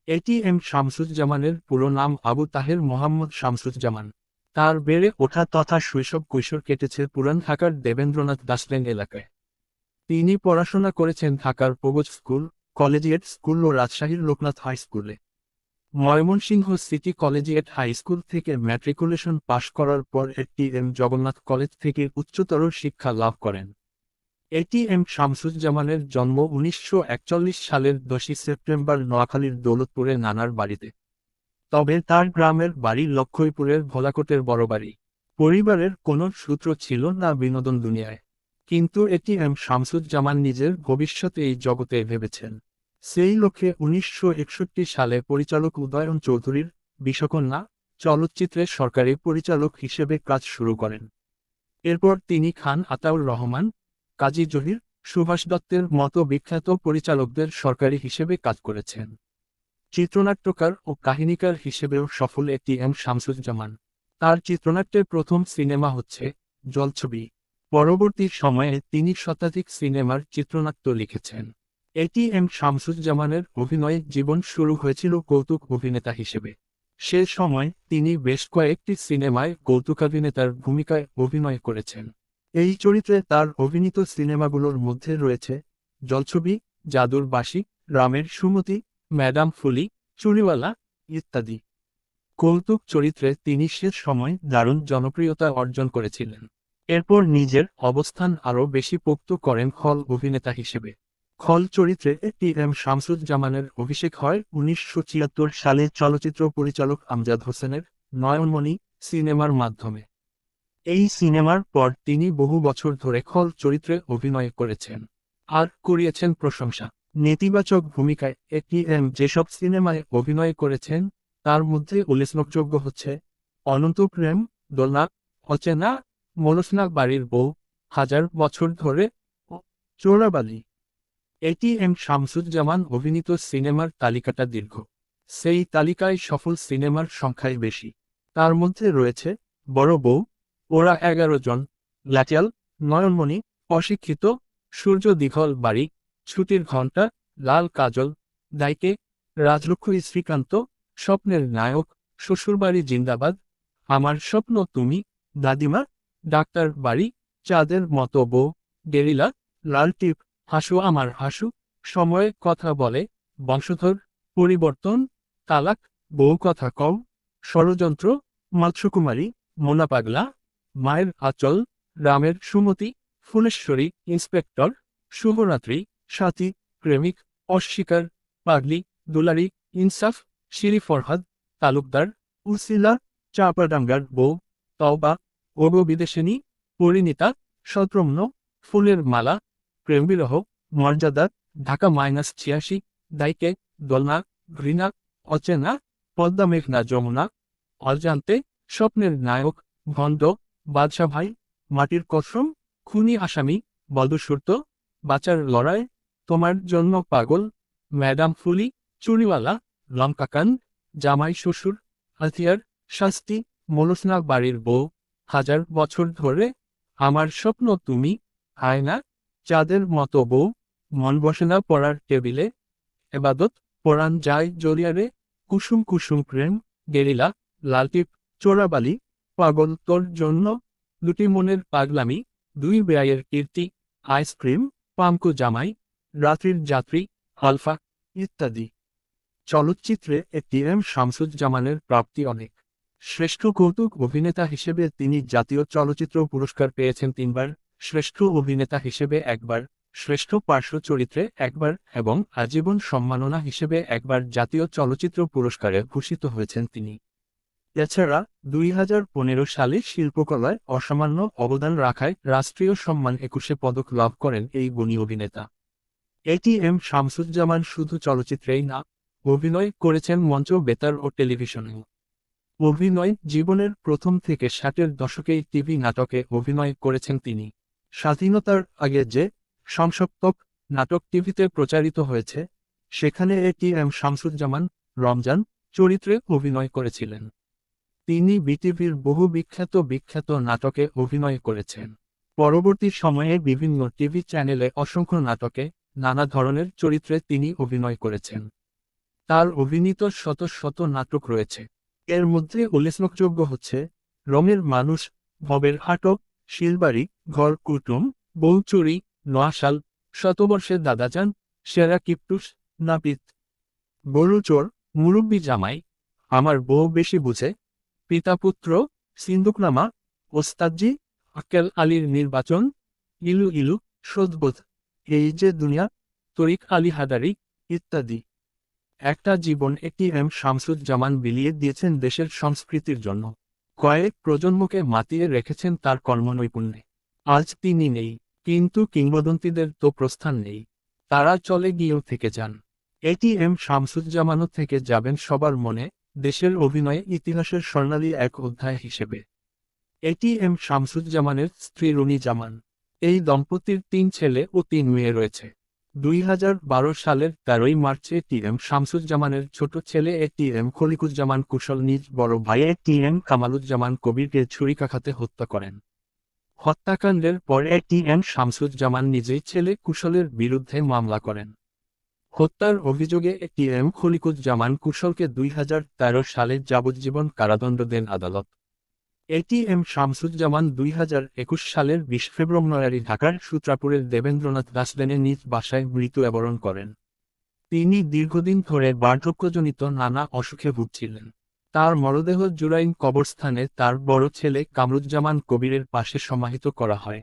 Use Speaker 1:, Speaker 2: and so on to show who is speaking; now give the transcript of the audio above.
Speaker 1: ATM শামসুজ্জামানের পুরো নাম আবু তাহের মোহাম্মদ শামসুজ্জামান। তার বেড়ে ওঠা তথা শৈশব কৈশোর কেটেছে পুরান ঢাকার দেবেন্দ্রনাথ দাসলেন এলাকায়। তিনি পড়াশোনা করেছেন ঢাকার পগজ স্কুল, কলেজিয়েট স্কুল ও রাজশাহীর লোকনাথ হাই স্কুলে। Mymensingh city collegiate high school থেকে ম্যাট্রিকুলেশন পাশ করার পর এটিএম জগন্নাথ কলেজ থেকে উচ্চতর শিক্ষা লাভ করেন। এটিএম শামসুজ্জামানের জন্ম ১৯৪১ সালের ১০ সেপ্টেম্বর নোয়াখালীর দৌলতপুরে নানার বাড়িতে। তবে তার গ্রামের বাড়ি লক্ষ্মীপুরের ভোলাকোটের বড়বাড়ি। পরিবারের কোনো সূত্র ছিল না বিনোদন দুনিয়ায়। কিন্তু এটিএম শামসুজ্জামান নিজের ভবিষ্যতে এই জগতে ভেবেছেন। সেই লক্ষ্যে ১৯৬১ সালে পরিচালক উদয়ন চৌধুরীর বিষকন্যা চলচ্চিত্রের সরকারি পরিচালক হিসেবে কাজ শুরু করেন। এরপর তিনি খান আতাউর রহমান, কাজী জহির, সুভাষ দত্তের মতো বিখ্যাত পরিচালকদের সরকারি হিসেবে কাজ করেছেন। চিত্রনাট্যকার ও কাহিনীকার হিসেবেও সফল এটিএম শামসুজ্জামান। তার চিত্রনাট্যের প্রথম সিনেমা হচ্ছে জলছবি। পরবর্তী সময়ে তিনি শতাধিক সিনেমার চিত্রনাট্য লিখেছেন। এটিএম শামসুজ্জামানের অভিনয় জীবন শুরু হয়েছিল কৌতুক অভিনেতা হিসেবে। সে সময় তিনি বেশ কয়েকটি সিনেমায় কৌতুকাভিনেতার ভূমিকায় অভিনয় করেছেন। এই চরিত্রে তার অভিনীত সিনেমাগুলোর মধ্যে রয়েছে জলছবি, জাদুর বাঁশি, রামের সুমতি, ম্যাডাম ফুলি, চুরিওয়ালা ইত্যাদি। কৌতুক চরিত্রে তিনি সে সময় দারুণ জনপ্রিয়তা অর্জন করেছিলেন। এরপর নিজের অবস্থান আরও বেশি পোক্ত করেন খল অভিনেতা হিসেবে। খল চরিত্রে এটিএম শামসুজ্জামানের অভিষেক হয় ১৯৭৪ সালে চলচ্চিত্র পরিচালক আমজাদ হোসেনের নয়নমণি সিনেমার মাধ্যমে। এই সিনেমার পর তিনি বহু বছর ধরে খল চরিত্রে অভিনয় করেছেন আর কুড়িয়েছেন প্রশংসা। নেতিবাচক ভূমিকায় এটিএম যেসব সিনেমায় অভিনয় করেছেন তার মধ্যে উল্লেখযোগ্য হচ্ছে অনন্ত প্রেম, দোলনা, অচেনা, মনস্না বাড়ির বউ, হাজার বছর ধরে ও চোরাবালি। এটিএম শামসুজ্জামান অভিনীত সিনেমার তালিকাটা দীর্ঘ। সেই তালিকায় সফল সিনেমার সংখ্যাই বেশি। তার মধ্যে রয়েছে বড় বউ, ওরা ১১ জন, লাঠিয়াল, নয়নমণি, অশিক্ষিত, সূর্য দীঘল বাড়ি, ছুটির ঘণ্টা, লাল কাজল, দাইকে, রাজলক্ষ্মী শ্রীকান্ত, স্বপ্নের নায়ক, শ্বশুরবাড়ি জিন্দাবাদ, আমার স্বপ্ন তুমি, দাদিমা, ডাক্তার বাড়ি, চাঁদের মতো বউ, গেরিলা, লাল টিপ, হাসু আমার হাসু, সময়ে কথা বলে, বংশধর, পরিবর্তন, তালাক, বউ কথা কও, ষড়যন্ত্র, মৎস্যকুমারী, মোনা পাগলা, মায়ের আঁচল, রামের সুমতি, ফুলেশ্বরী, ইন্সপেক্টর, শুভরাত্রি, সাথী, প্রেমিক, অস্বীকার, পাগলি, দুলারি, ইনসাফ, শিরি ফরহাদ, তালুকদার, উসিলা, চাপাডাঙ্গার বউ, তওবা, ওগো বিদেশিনী, পরিণীতা, সদ্রম্ন, ফুলের মালা, প্রেমবিরহ, মর্যাদা, ঢাকা -৮৬, দাইকে, দোলনা, ঘৃণা, অচেনা, পদ্মা মেঘনা যমুনা, অজান্তে, স্বপ্নের নায়ক, ভণ্ড, বাদশা ভাই, মাটির কসম, খুনি আসামি, বদসূর্ত, বাঁচার লড়াই, তোমার জন্য পাগল, ম্যাডাম ফুলি, চুরিওয়ালা, লঙ্কাকান, জামাই শ্বশুর, হাতিয়ার, শাস্তি, মনস্না বাড়ির বউ, হাজার বছর ধরে, আমার স্বপ্ন তুমি, আয়না, চাঁদের মতো বউ, মন বসে না পড়ার টেবিলে, এবাদত, পরাণ যায় জরিয়ারে, কুসুম কুসুম প্রেম, গেরিলা, লালটিপ, চোরাবালি, পাগল তোর জন্য, দুটি মনের পাগলামি, দুই বেয়াইয়ের কীর্তি, আইসক্রিম, পামকু জামাই, রাত্রির যাত্রী, আলফা ইত্যাদি। চলচ্চিত্রে এটিএম শামসুজ্জামানের প্রাপ্তি অনেক। শ্রেষ্ঠ কৌতুক অভিনেতা হিসেবে তিনি জাতীয় চলচ্চিত্র পুরস্কার পেয়েছেন ৩বার, শ্রেষ্ঠ অভিনেতা হিসেবে একবার, শ্রেষ্ঠ পার্শ্ব চরিত্রে একবার এবং আজীবন সম্মাননা হিসেবে একবার জাতীয় চলচ্চিত্র পুরস্কারে ভূষিত হয়েছেন তিনি। এছাড়া ২০১৫ সালে শিল্পকলায় অসামান্য অবদান রাখায় রাষ্ট্রীয় সম্মান ২১ পদক লাভ করেন এই গুণী অভিনেতা। এটিএম শামসুজ্জামান শুধু চলচ্চিত্রেই না, অভিনয় করেছেন মঞ্চ, বেতার ও টেলিভিশনেও। অভিনয় জীবনের প্রথম থেকে ৬০-এর দশকেই টিভি নাটকে অভিনয় করেছেন তিনি। স্বাধীনতার আগে যে শংসপ্তক নাটক টিভিতে প্রচারিত হয়েছে সেখানে এটিএম শামসুজ্জামান রমজান চরিত্রে অভিনয় করেছিলেন। তিনি বিটিভির বহু বিখ্যাত বিখ্যাত নাটকে অভিনয় করেছেন। পরবর্তী সময়ে বিভিন্ন টিভি চ্যানেলে অসংখ্য নাটকে নানা ধরনের চরিত্রে তিনি অভিনয় করেছেন। তার অভিনীত শত শত নাটক রয়েছে। এর মধ্যে উল্লেখযোগ্য হচ্ছে রঙের মানুষ, ভবের হাটক, শিলবাড়ি, ঘর কুটুম, বউচুরি, নোয়াশাল, শতবর্ষের দাদাজান, সেরা কিপ্টুস, নাপিত, গরুচোর, মুরব্বি জামাই, আমার বউ বেশি বুঝে, পিতাপুত্র, সিন্দুকনামা, ওস্তাদজি, আক্কেল আলীর নির্বাচন, ইলু ইলু, সদবোধ, এই যে দুনিয়া, তরিক আলী হাদারি, ইত্যাদি। একটা জীবন এটিএম শামসুজ্জামান বিলিয়ে দিয়েছেন দেশের সংস্কৃতির জন্য। কয়েক প্রজন্মকে মাতিয়ে রেখেছেন তার কর্মনৈপুণ্যে। আজ তিনি নেই, কিন্তু কিংবদন্তিদের তো প্রস্থান নেই। তারা চলে গিয়েও থেকে যান। এটিএম শামসুজ্জামানও থেকে যাবেন সবার মনে, দেশের অভিনয়ে ইতিহাসের স্বর্ণালী এক অধ্যায় হিসেবে। এটিএম শামসুজ্জামানের স্ত্রী রুনি জামান। এই দম্পতির 3 ছেলে ও 3 মেয়ে রয়েছে। 2012 সালের 13 মার্চ এটিএম শামসুজ্জামানের ছোট ছেলে এটিএম খলিকুজ্জামান কুশল নিজ বড় ভাই এটিএম কামালুজ্জামান কবিরকে ছুরিকাঘাতে হত্যা করেন। হত্যাকাণ্ডের পর এটিএম শামসুজ্জামান নিজেই ছেলে কুশলের বিরুদ্ধে মামলা করেন। হত্যার অভিযোগে এটিএম খলিকুজ্জামান কুশলকে 2013 সালে যাবজ্জীবন কারাদণ্ড দেন আদালত। এটিএম শামসুজ্জামান 2021 সালের 20 ফেব্রুয়ারি ঢাকার সূত্রাপুরের দেবেন্দ্রনাথ দাস লেনে নিজ বাসায় মৃত্যুবরণ করেন। তিনি দীর্ঘদিন ধরে বার্ধক্যজনিত নানা অসুখে ভুগছিলেন। তার মরদেহ জুরাইন কবরস্থানে তার বড় ছেলে কামরুজ্জামান কবিরের পাশে সমাহিত করা হয়।